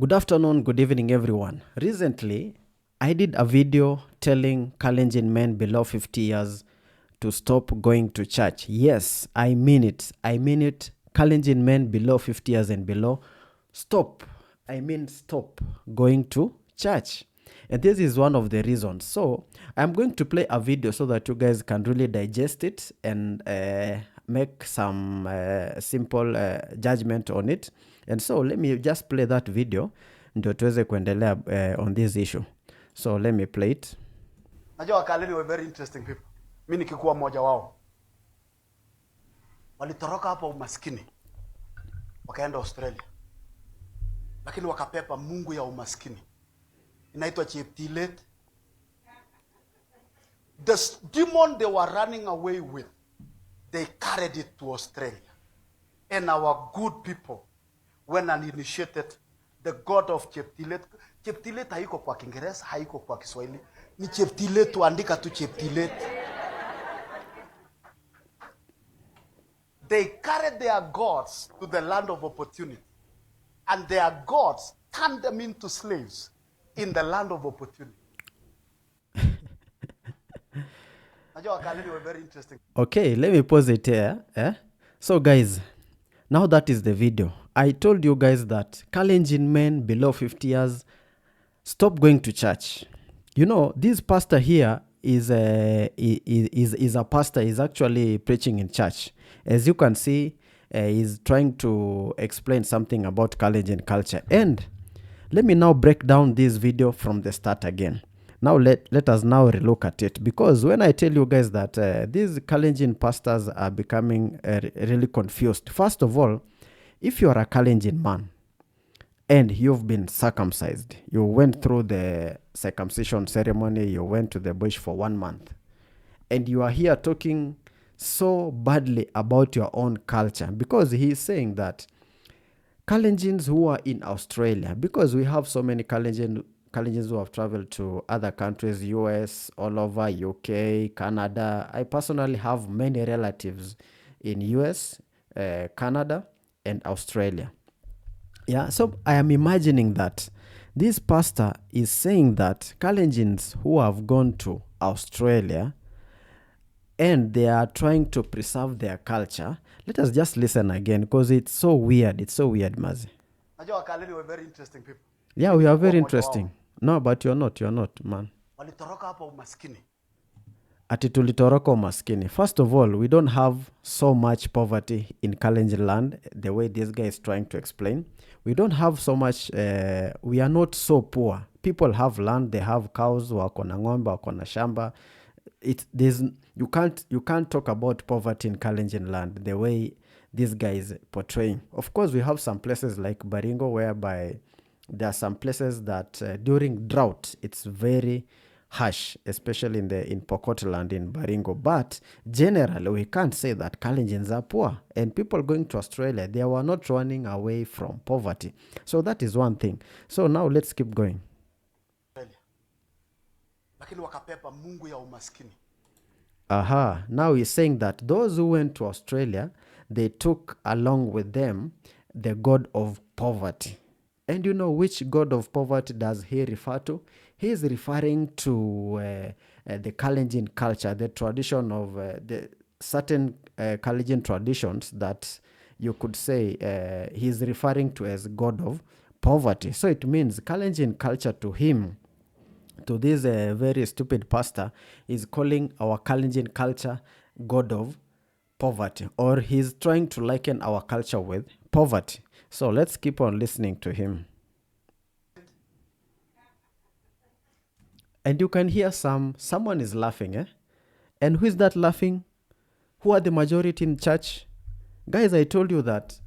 Good afternoon, good evening, everyone. Recently, I did a video telling Kalenjin men below 50 years to stop going to church. Yes, I mean it. I mean it. Kalenjin men below 50 years and below, stop. I mean, stop going to church. And this is one of the reasons. So, I'm going to play a video so that you guys can really digest it and make some simple judgment on it. And so let me just play that video ndio tuweze kuendelea on this issue. So let me play it. Najua Wakalini were very interesting people. Mimi nikikuwa mmoja wao. Walitoroka hapa umaskini. Wakaenda Australia. Lakini wakapepa mungu ya umaskini. Inaitwa Cheptilet. The demon they were running away with, they carried it to Australia. And our good people went and initiated the god of Cheptilet. Cheptilet haiko kwa Kiingereza, haiko kwa Kiswahili. Ni Cheptilet, tuandika tu Cheptilet. They carried their gods to the land of opportunity. And their gods turned them into slaves in the land of opportunity. Were very interesting. Okay, let me pause it here. So guys, now that is the video. I told you guys that Kalenjin men below 50 years, stop going to church. You know, this pastor here is a pastor. He's actually preaching in church. As you can see, he's trying to explain something about Kalenjin culture. And let me now break down this video from the start again. Now let us now relook at it, because when I tell you guys that these Kalenjin pastors are becoming really confused. First of all, if you are a Kalenjin man and you've been circumcised, you went through the circumcision ceremony, you went to the bush for 1 month, and you are here talking so badly about your own culture, because he is saying that Kalenjins who are in Australia, because we have so many Kalenjins who have traveled to other countries, US, all over, UK, Canada. I personally have many relatives in US, Canada, and Australia. Yeah, so I am imagining that this pastor is saying that Kalenjins who have gone to Australia and they are trying to preserve their culture. Let us just listen again, because it's so weird. It's so weird, Mazi. Najua Wakalini were very interesting people. Yeah, we are very interesting. No, but you're not, man. Walitoroka hapa umaskini. Ati tulitoroka umaskini. First of all, we don't have so much poverty in Kalenjin land, the way this guy is trying to explain. We don't have so much, we are not so poor. People have land, they have cows, wako na ng'ombe, wako na shamba. You can't talk about poverty in Kalenjin land the way this guy is portraying. Of course, we have some places like Baringo, whereby there are some places that during drought, it's very harsh, especially in Pokot land in Baringo. But generally, we can't say that Kalenjins are poor. And people going to Australia, they were not running away from poverty. So that is one thing. So now let's keep going. Lakini wakapepa mungu ya umaskini. Aha, now he's saying that those who went to Australia, they took along with them the god of poverty. And you know which god of poverty does he refer to? He is referring to the Kalenjin culture, the tradition of the certain Kalenjin traditions that you could say he's referring to as god of poverty. So it means Kalenjin culture to him, to this very stupid pastor, is calling our Kalenjin culture god of poverty, or he's trying to liken our culture with poverty. So let's keep on listening to him. And you can hear someone is laughing, And who is that laughing? Who are the majority in church? Guys, I told you that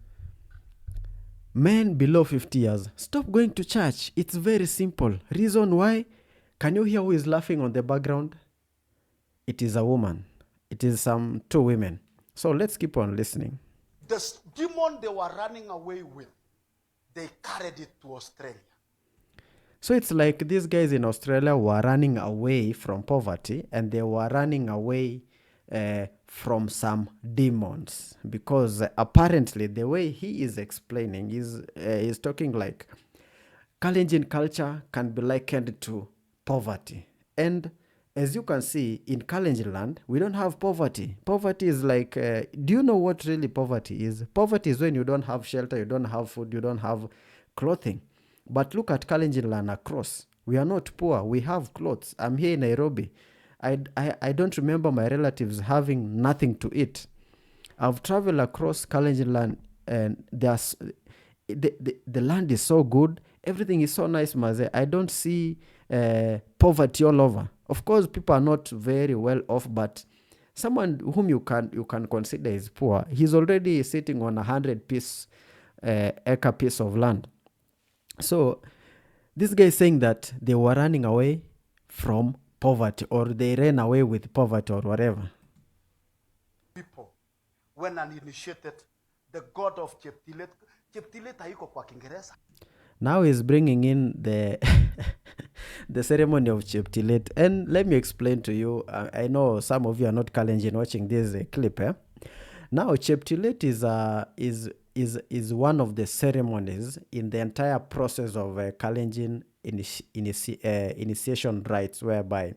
men below 50 years, stop going to church. It's very simple. Reason why? Can you hear who is laughing on the background? It is a woman. It is two women. So let's keep on listening. The demon they were running away with, they carried it to Australia. So it's like these guys in Australia were running away from poverty, and they were running away from some demons, because apparently the way he is explaining is talking like Kalenjin culture can be likened to poverty. And as you can see, in Kalenjin land, we don't have poverty. Poverty is like, do you know what really poverty is? Poverty is when you don't have shelter, you don't have food, you don't have clothing. But look at Kalenjin land across. We are not poor, we have clothes. I'm here in Nairobi. I don't remember my relatives having nothing to eat. I've traveled across Kalenjin land, and the land is so good. Everything is so nice, Maze. I don't see poverty all over. Of course, people are not very well off, but someone whom you can consider is poor, he's already sitting on 100 acre piece of land. So this guy is saying that they were running away from poverty, or they ran away with poverty, or whatever. People when uninitiated, the god of Cheptilet. Cheptilet haiko kwa Kiingereza. Now he's bringing in the the ceremony of Cheptilet, and let me explain to you. I know some of you are not Kalenjin watching this clip. Now Cheptilet is one of the ceremonies in the entire process of Kalenjin initiation rites, whereby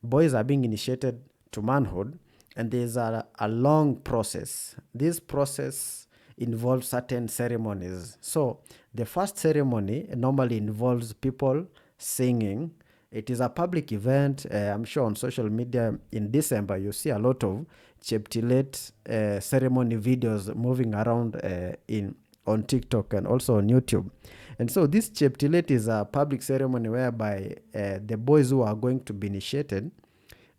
boys are being initiated to manhood, and there's a long process. This process involves certain ceremonies. So the first ceremony normally involves people singing. It is a public event. I'm sure on social media in December you see a lot of Cheptilet ceremony videos moving around on TikTok and also on YouTube. And so this Cheptilet is a public ceremony whereby the boys who are going to be initiated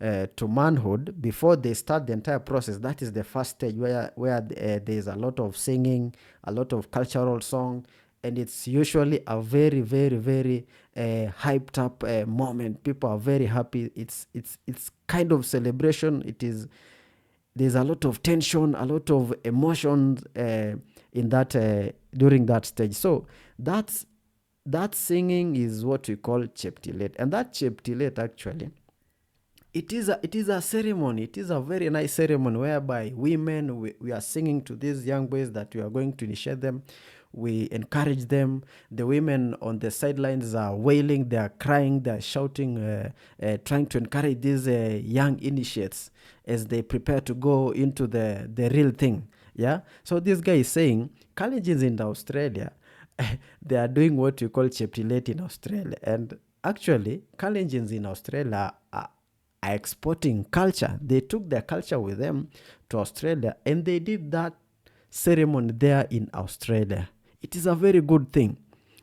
to manhood, before they start the entire process, that is the first stage where there's a lot of singing, a lot of cultural song, and it's usually a very, very, very hyped up moment. People are very happy. It's kind of celebration. There's a lot of tension, a lot of emotions in that during that stage. So that singing is what we call Cheptilet, and that Cheptilet actually, it is a ceremony. It is a very nice ceremony whereby women, we are singing to these young boys that we are going to initiate them. We encourage them. The women on the sidelines are wailing, they are crying, they are shouting, trying to encourage these young initiates as they prepare to go into the real thing. Yeah. So this guy is saying Kalenjins in Australia, they are doing what we call Cheptilet in Australia, and actually Kalenjins in Australia are exporting culture. They took their culture with them to Australia, and they did that ceremony there in Australia. It is a very good thing.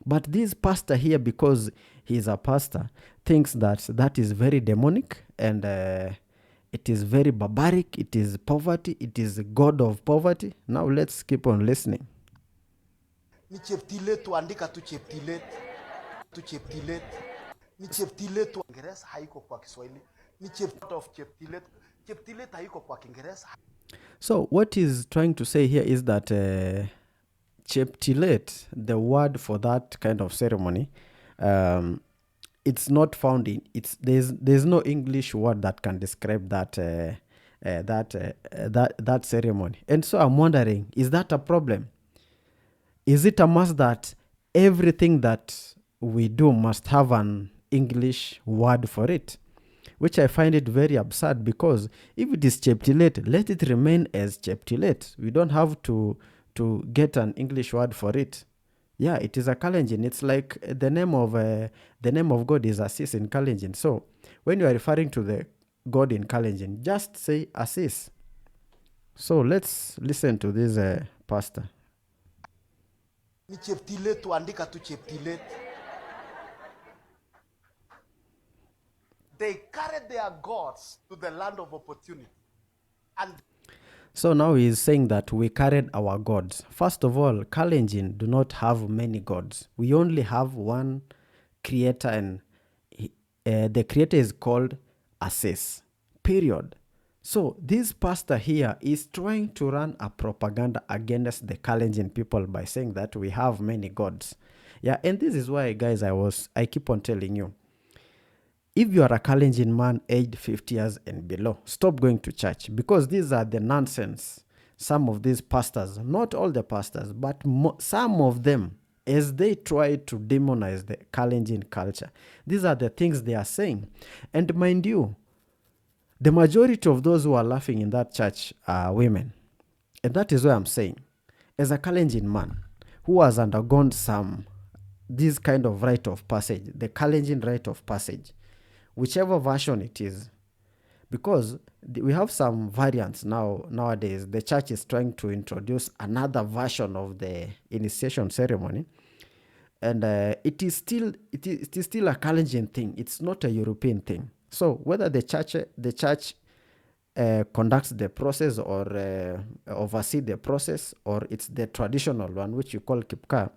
But this pastor here, because he's a pastor, thinks that is very demonic, and it is very barbaric. It is poverty. It is a god of poverty. Now let's keep on listening. Ni Cheptilet, tuandika tu Cheptilet. Tu Cheptilet. Ni Cheptilet tu Kiingereza haiko kwa Kiswahili. Ni of Cheptilet. Cheptilet haiko kwa Kiingereza. So what he's trying to say here is that Cheptilet, the word for that kind of ceremony, it's not found in there's no English word that can describe that that ceremony. And so I'm wondering, is that a problem? Is it a must that everything that we do must have an English word for it? Which I find it very absurd, because if it is Cheptilet, let it remain as Cheptilet. We don't have to get an English word for it. Yeah, it is a Kalenjin. It's like the name of God is Asiis in Kalenjin. So when you are referring to the God in Kalenjin, just say Asiis. So let's listen to this pastor. Ni Cheptilet, tuandika tu Cheptilet. They carried their gods to the land of opportunity. And so now he is saying that we carried our gods. First of all, Kalenjin do not have many gods. We only have one creator, and the creator is called Asiis. Period. So this pastor here is trying to run a propaganda against the Kalenjin people by saying that we have many gods. Yeah, and this is why, guys, I keep on telling you, if you are a Kalenjin man aged 50 years and below, stop going to church, because these are the nonsense. Some of these pastors, not all the pastors, but some of them, as they try to demonize the Kalenjin culture. These are the things they are saying. And mind you, the majority of those who are laughing in that church are women. And that is what I'm saying. As a Kalenjin man who has undergone this kind of rite of passage, the Kalenjin rite of passage, whichever version it is, because we have some variants nowadays. The church is trying to introduce another version of the initiation ceremony, and it is still a Kalenjin thing. It's not a European thing. So whether the church conducts the process or oversee the process, or it's the traditional one which you call kipka,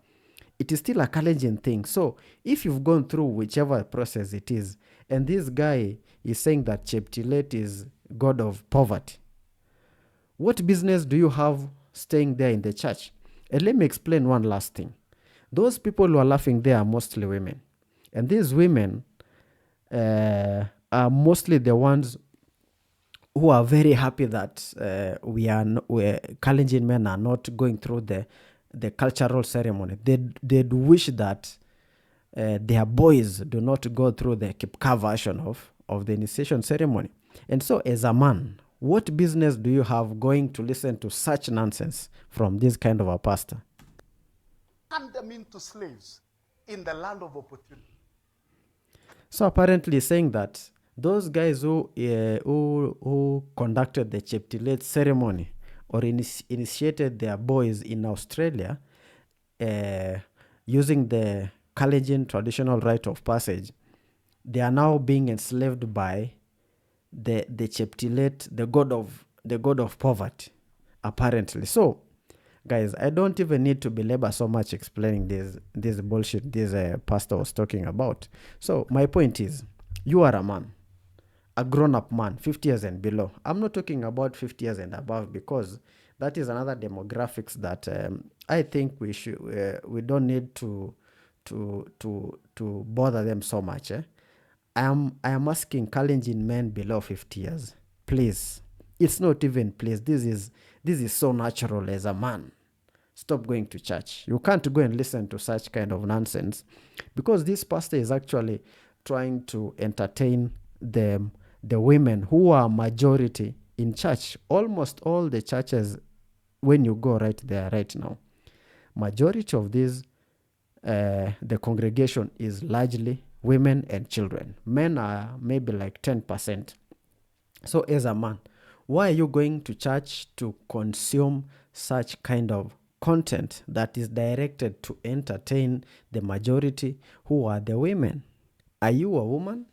it is still a Kalenjin thing. So if you've gone through whichever process it is, and this guy is saying that Cheptilet is god of poverty, what business do you have staying there in the church? And let me explain one last thing. Those people who are laughing there are mostly women. And these women are mostly the ones who are very happy that Kalenjin men are not going through the cultural ceremony. They'd wish that their boys do not go through the Kipka version of the initiation ceremony. And so as a man, what business do you have going to listen to such nonsense from this kind of a pastor? Turn them into slaves in the land of opportunity. So apparently saying that those guys who conducted the Cheptilet ceremony or initiated their boys in Australia using the Kalenjin traditional rite of passage, they are now being enslaved by the Cheptilet, the god of poverty, apparently. So, guys, I don't even need to belabor so much explaining this bullshit this pastor was talking about. So my point is, you are a man, a grown-up man, 50 years and below. I'm not talking about 50 years and above, because that is another demographics that I think we don't need to bother them so much. I am asking Kalenjin men below 50 years, please. It's not even please. This is so natural as a man. Stop going to church. You can't go and listen to such kind of nonsense, because this pastor is actually trying to entertain the women who are majority in church. Almost all the churches, when you go right there right now, majority of these the congregation is largely women and children. Men are maybe like 10%. So as a man, why are you going to church to consume such kind of content that is directed to entertain the majority, who are the women? Are you a woman?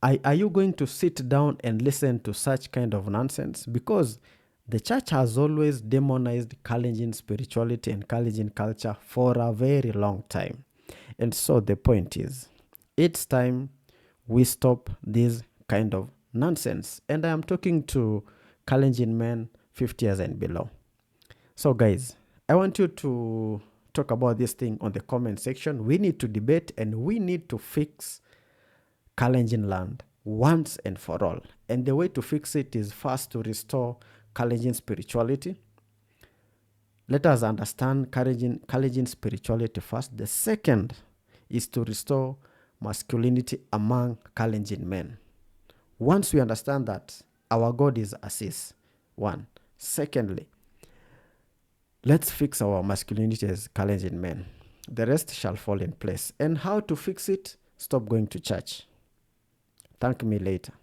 Are you going to sit down and listen to such kind of nonsense? Because the church has always demonized Kalenjin spirituality and Kalenjin culture for a very long time. And so the point is, it's time we stop this kind of nonsense. And I am talking to Kalenjin men 50 years and below. So guys, I want you to talk about this thing on the comment section. We need to debate and we need to fix Kalenjin land once and for all. And the way to fix it is first to restore Kalenjin spirituality. Let us understand Kalenjin spirituality first. The second is to restore masculinity among Kalenjin men. Once we understand that our God is Asiis, one. Secondly, let's fix our masculinity as Kalenjin men. The rest shall fall in place. And how to fix it? Stop going to church. Thank me later.